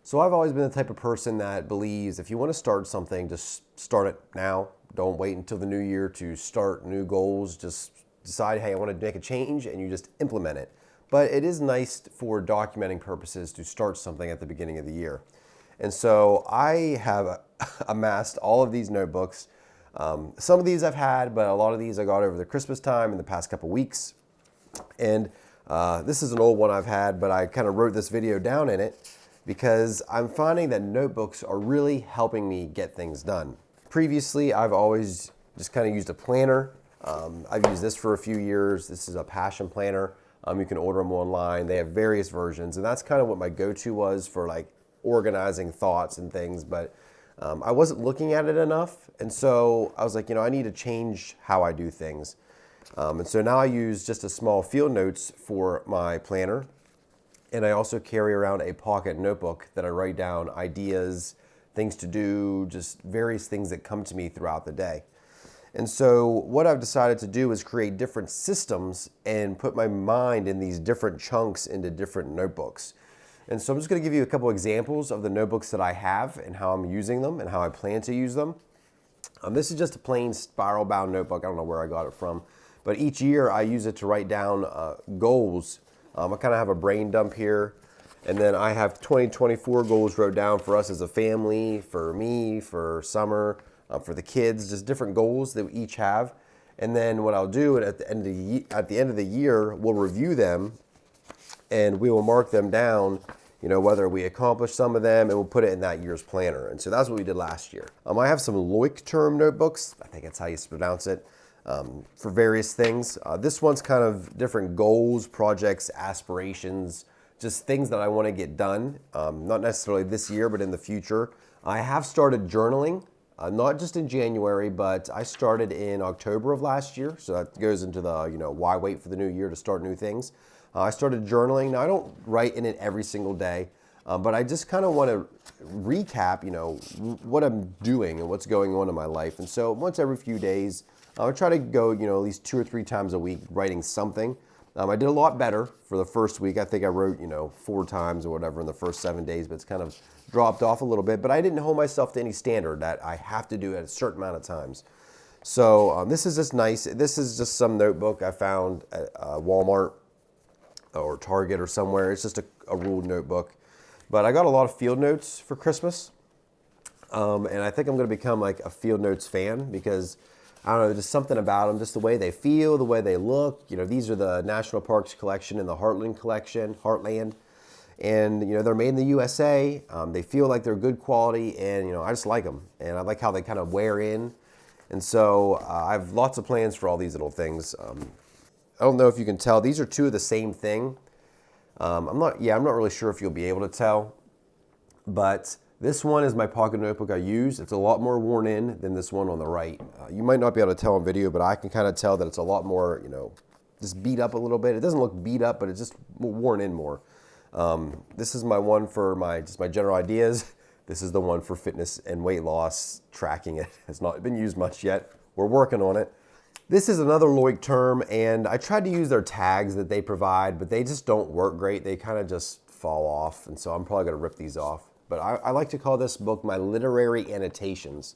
So I've always been the type of person that believes if you want to start something, just start it now. Don't wait until the new year to start new goals. Just decide, hey, I want to make a change, and you just implement it. But it is nice for documenting purposes to start something at the beginning of the year. And so I have amassed all of these notebooks. Some of these I've had, but a lot of these I got over the Christmas time in the past couple weeks. And this is an old one I've had, but I kind of wrote this video down in it because I'm finding that notebooks are really helping me get things done. Previously, I've always just kind of used a planner. I've used this for a few years. This is a passion planner. You can order them online. They have various versions, and that's kind of what my go-to was for like organizing thoughts and things, but I wasn't looking at it enough, and so I was like, I need to change how I do things. And so now I use just a small field notes for my planner, and I also carry around a pocket notebook that I write down ideas, things to do, just various things that come to me throughout the day. And so what I've decided to do is create different systems and put my mind in these different chunks into different notebooks. And so I'm just going to give you a couple examples of the notebooks that I have and how I'm using them and how I plan to use them. This is just a plain spiral bound notebook. I don't know where I got it from, but each year I use it to write down goals. I kind of have a brain dump here, and then I have 2024 goals wrote down for us as a family, for me, for summer, for the kids, just different goals that we each have. And then what I'll do at the end of the year, we'll review them and we will mark them down, whether we accomplish some of them, and we'll put it in that year's planner. And so that's what we did last year. I have some Leuchtturm notebooks, I think that's how you pronounce it, for various things. This one's kind of different goals, projects, aspirations, just things that I want to get done, not necessarily this year, but in the future. I have started journaling. Not just in January, but I started in October of last year. So that goes into the, why wait for the new year to start new things. I started journaling. Now I don't write in it every single day, but I just kind of want to recap, what I'm doing and what's going on in my life. And so once every few days, I try to go, at least 2 or 3 times a week writing something. I did a lot better for the first week. I think I wrote, 4 times or whatever in the first 7 days, but it's kind of dropped off a little bit. But I didn't hold myself to any standard that I have to do at a certain amount of times. So this is just nice. This is just some notebook I found at Walmart or Target or somewhere. It's just a ruled notebook. But I got a lot of field notes for Christmas. And I think I'm going to become like a field notes fan because I don't know, just something about them, just the way they feel, the way they look. These are the National Parks collection and the Heartland. And, they're made in the USA. They feel like they're good quality, and, I just like them. And I like how they kind of wear in. And so I have lots of plans for all these little things. I don't know if you can tell. These are 2 of the same thing. I'm not really sure if you'll be able to tell. But this one is my pocket notebook I use. It's a lot more worn in than this one on the right. You might not be able to tell on video, but I can kind of tell that it's a lot more, just beat up a little bit. It doesn't look beat up, but it's just worn in more. This is my one for my general ideas. This is the one for fitness and weight loss, tracking it. Has not been used much yet. We're working on it. This is another Leuchtturm, and I tried to use their tags that they provide, but they just don't work great. They kind of just fall off, and so I'm probably going to rip these off. But I like to call this book my literary annotations.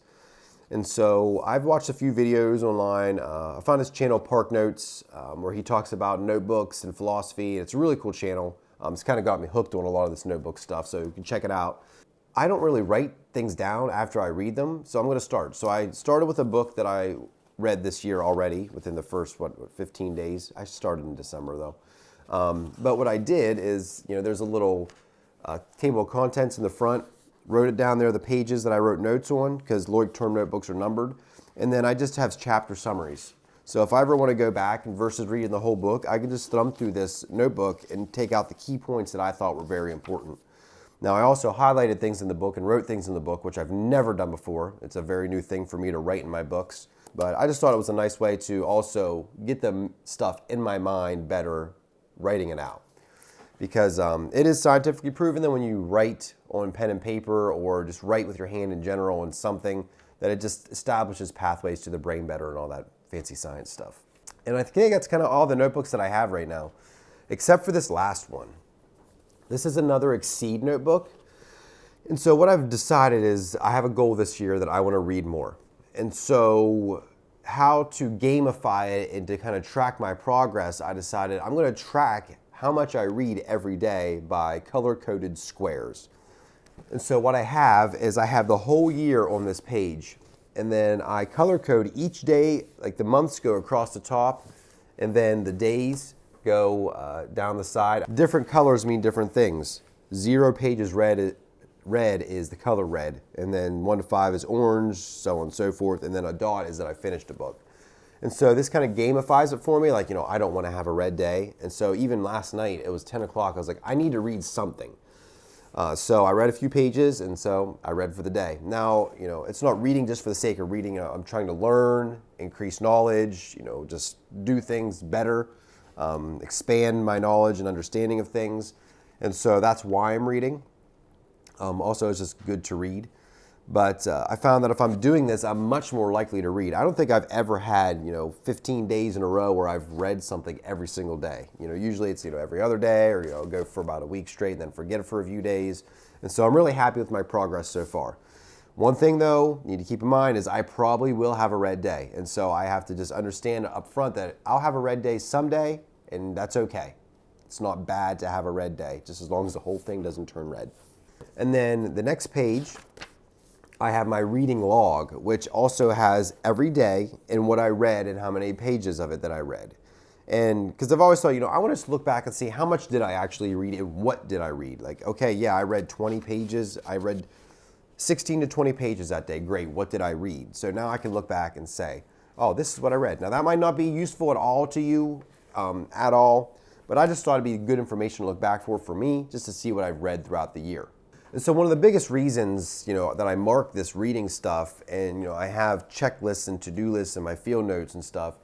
And so I've watched a few videos online. I found his channel, Park Notes, where he talks about notebooks and philosophy. It's a really cool channel. It's kind of got me hooked on a lot of this notebook stuff, so you can check it out. I don't really write things down after I read them, so I'm going to start. So I started with a book that I read this year already within the first, 15 days. I started in December, though. But what I did is, there's a little table of contents in the front. Wrote it down there, the pages that I wrote notes on, because Leuchtturm notebooks are numbered. And then I just have chapter summaries. So if I ever want to go back and versus reading the whole book, I can just thumb through this notebook and take out the key points that I thought were very important. Now, I also highlighted things in the book and wrote things in the book, which I've never done before. It's a very new thing for me to write in my books. But I just thought it was a nice way to also get the stuff in my mind better writing it out. Because it is scientifically proven that when you write on pen and paper or just write with your hand in general on something, that it just establishes pathways to the brain better and all that fancy science stuff. And I think that's kind of all the notebooks that I have right now, except for this last one. This is another Exceed notebook. And so what I've decided is I have a goal this year that I want to read more. And so how to gamify it and to kind of track my progress, I decided I'm going to track how much I read every day by color-coded squares. And so what I have is I have the whole year on this page, and then I color code each day, like the months go across the top, and then the days go down the side. Different colors mean different things. 0 pages red is the color red, and then 1 to 5 is orange, so on and so forth, and then a dot is that I finished a book. And so this kind of gamifies it for me, like, you know, I don't want to have a red day. And so even last night, it was 10 o'clock, I was like, I need to read something. So I read a few pages, and so I read for the day. Now, you know, it's not reading just for the sake of reading. I'm trying to learn, increase knowledge, you know, just do things better, expand my knowledge and understanding of things. And so that's why I'm reading. Also, it's just good to read. But I found that if I'm doing this, I'm much more likely to read. I don't think I've ever had, you know, 15 days in a row where I've read something every single day. You know, usually it's, you know, every other day, or, you know, go for about a week straight and then forget it for a few days. And so I'm really happy with my progress so far. One thing, though, you need to keep in mind is I probably will have a red day. And so I have to just understand up front that I'll have a red day someday, and that's okay. It's not bad to have a red day, just as long as the whole thing doesn't turn red. And then the next page, I have my reading log, which also has every day and what I read and how many pages of it that I read. And because I've always thought, you know, I want to just look back and see how much did I actually read and what did I read. Like, okay, yeah, I read 20 pages. I read 16 to 20 pages that day. Great, what did I read? So now I can look back and say, oh, this is what I read. Now that might not be useful at all to you, at all, but I just thought it'd be good information to look back for me, just to see what I've read throughout the year. And so one of the biggest reasons, you know, that I mark this reading stuff, and, you know, I have checklists and to-do lists and my field notes and stuff,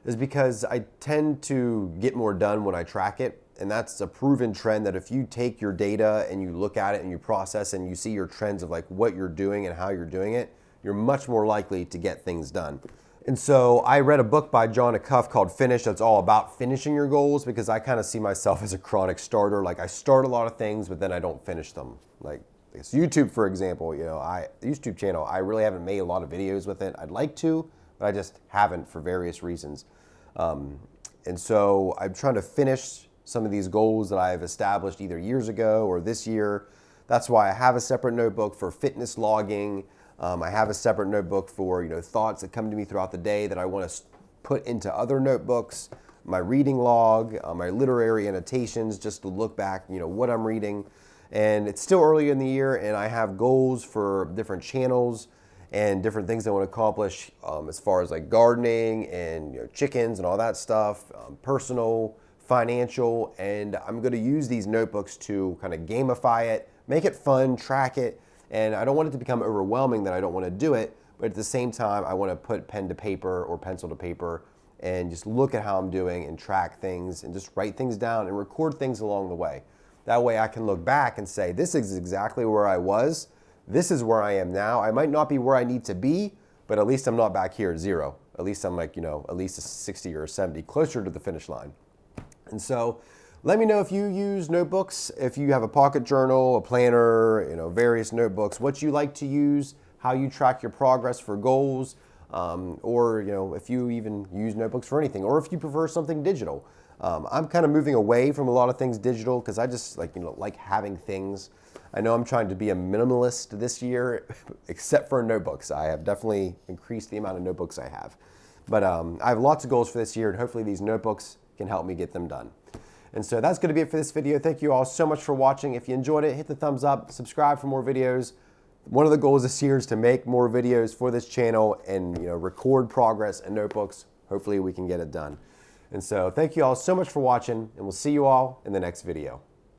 is because I tend to get more done when I track it. And that's a proven trend that if you take your data and you look at it and you process and you see your trends of like what you're doing and how you're doing it, you're much more likely to get things done. And so I read a book by John Acuff called Finish that's all about finishing your goals, because I kind of see myself as a chronic starter. Like, I start a lot of things, but then I don't finish them. Like this YouTube, for example, you know, the YouTube channel, I really haven't made a lot of videos with it. I'd like to, but I just haven't for various reasons. And so I'm trying to finish some of these goals that I've established either years ago or this year. That's why I have a separate notebook for fitness logging. I have a separate notebook for, you know, thoughts that come to me throughout the day that I want to put into other notebooks. My reading log, my literary annotations, just to look back, you know, what I'm reading. And it's still early in the year, and I have goals for different channels and different things I want to accomplish, as far as like gardening and, you know, chickens and all that stuff, personal, financial, and I'm going to use these notebooks to kind of gamify it, make it fun, track it, and I don't want it to become overwhelming that I don't want to do it, but at the same time, I want to put pen to paper or pencil to paper and just look at how I'm doing and track things and just write things down and record things along the way. That way I can look back and say, this is exactly where I was. This is where I am now. I might not be where I need to be, but at least I'm not back here at 0. At least I'm like, you know, at least a 60 or a 70, closer to the finish line. And so let me know if you use notebooks, if you have a pocket journal, a planner, you know, various notebooks, what you like to use, how you track your progress for goals, or, you know, if you even use notebooks for anything, or if you prefer something digital. I'm kind of moving away from a lot of things digital because I just like having things. I know I'm trying to be a minimalist this year, except for notebooks. I have definitely increased the amount of notebooks I have. But I have lots of goals for this year, and hopefully these notebooks can help me get them done. And so that's going to be it for this video. Thank you all so much for watching. If you enjoyed it, hit the thumbs up, subscribe for more videos. One of the goals this year is to make more videos for this channel and record progress in notebooks. Hopefully we can get it done. And so thank you all so much for watching, and we'll see you all in the next video.